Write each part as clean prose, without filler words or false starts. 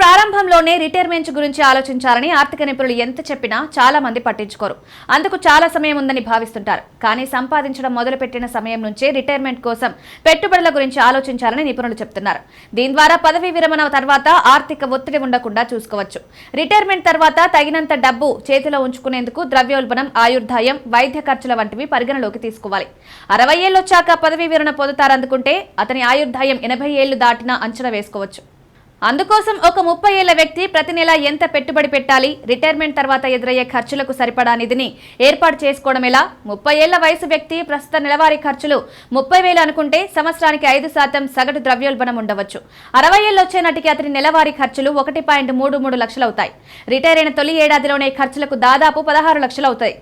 ప్రారంభంలోనే రిటైర్మెంట్ గురించి ఆలోచించాలని ఆర్థిక నిపుణులు ఎంత చెప్పినా చాలా మంది పట్టించుకోరు. అందుకు చాలా సమయం ఉందని భావిస్తుంటారు. కానీ సంపాదించడం మొదలుపెట్టిన సమయం నుంచే రిటైర్మెంట్ కోసం పెట్టుబడుల గురించి ఆలోచించాలని నిపుణులు చెప్తున్నారు. దీని ద్వారా పదవీ విరమణ తర్వాత ఆర్థిక ఒత్తిడి ఉండకుండా చూసుకోవచ్చు. రిటైర్మెంట్ తర్వాత తగినంత డబ్బు చేతిలో ఉంచుకునేందుకు ద్రవ్యోల్బణం, ఆయుర్దాయం, వైద్య ఖర్చుల వంటివి పరిగణలోకి తీసుకోవాలి. 60 ఏళ్లు వచ్చాక పదవీ విరమణ పొందుతారనుకుంటే అతని ఆయుర్దాయం 80 ఏళ్లు దాటినా అంచనా వేసుకోవచ్చు. అందుకోసం ఒక 30 ఏళ్ల వ్యక్తి ప్రతి నెల ఎంత పెట్టుబడి పెట్టాలి, రిటైర్మెంట్ తర్వాత ఎదురయ్యే ఖర్చులకు సరిపడా నిధిని ఏర్పాటు చేసుకోవడం ఎలా? 30 ఏళ్ల వయసు వ్యక్తి ప్రస్తుత నెలవారీ ఖర్చులు 30,000 అనుకుంటే సంవత్సరానికి 5% సగటు ద్రవ్యోల్బణం ఉండవచ్చు. 60 ఏళ్లు వచ్చే నాటికి అతని నెలవారీ ఖర్చులు 1.33 లక్షలు అవుతాయి. రిటైర్ అయిన తొలి ఏడాదిలోనే ఖర్చులకు దాదాపు 16 లక్షలు అవుతాయి.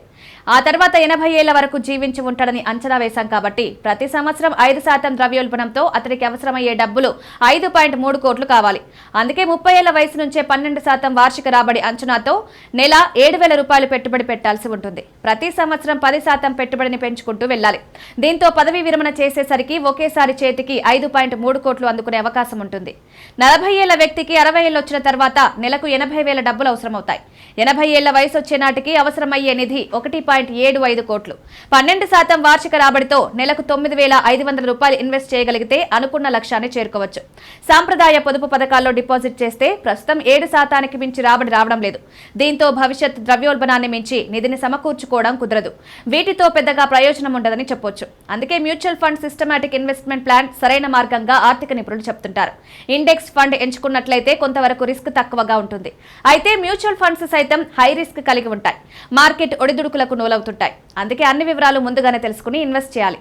ఆ తర్వాత 80 ఏళ్ల వరకు జీవించి ఉంటాడని అంచనా వేశాం కాబట్టి ప్రతి సంవత్సరం 5% ద్రవ్యోల్బణంతో అతనికి అవసరమయ్యే డబ్బులు 5.3 కోట్లు కావాలి. అందుకే 30 ఏళ్ల వయసు నుంచే 12% వార్షిక రాబడి అంచనాతో నెల 7,000 రూపాయలు పెట్టుబడి పెట్టాల్సి ఉంటుంది. ప్రతి సంవత్సరం 10% పెట్టుబడిని పెంచుకుంటూ వెళ్లాలి. దీంతో పదవీ విరమణ చేసేసరికి ఒకేసారి చేతికి 5.3 కోట్లు అందుకునే అవకాశం ఉంటుంది. 40 ఏళ్ల వ్యక్తికి 60 ఏళ్లు వచ్చిన తర్వాత నెలకు 80,000 డబ్బులు అవసరమవుతాయి. 80 ఏళ్ల వయసు వచ్చే నాటికి అవసరమయ్యే నిధి 1.75 కోట్లు. 12% వార్షిక రాబడితో నెలకు 9,500 రూపాయలు ఇన్వెస్ట్ చేయగలిగితే అనుకున్న లక్ష్యాన్ని చేరుకోవచ్చు. సాంప్రదాయ పొదుపు పథకాల్లో డిపాజిట్ చేస్తే ప్రస్తుతం 7% మించి రాబడి రావడం లేదు. దీంతో భవిష్యత్ ద్రవ్యోల్బణాన్ని మించి నిధిని సమకూర్చుకోవడం కుదరదు. వీటితో పెద్దగా ప్రయోజనం ఉండదని చెప్పొచ్చు. అందుకే mutual fund systematic investment plan సరైన మార్గంగా ఆర్థిక నిపుణులు చెప్తుంటారు. ఇండెక్స్ ఫండ్ ఎంచుకున్నట్లయితే కొంతవరకు రిస్క్ తక్కువగా ఉంటుంది. అయితే మ్యూచువల్ ఫండ్స్ సైతం హై రిస్క్ కలిగి ఉంటాయి. మార్కెట్ ఒడిదుడుకులకు నోలవుతుంటాయి. అందుకే అన్ని వివరాలు ముందుగానే తెలుసుకుని ఇన్వెస్ట్ చేయాలి.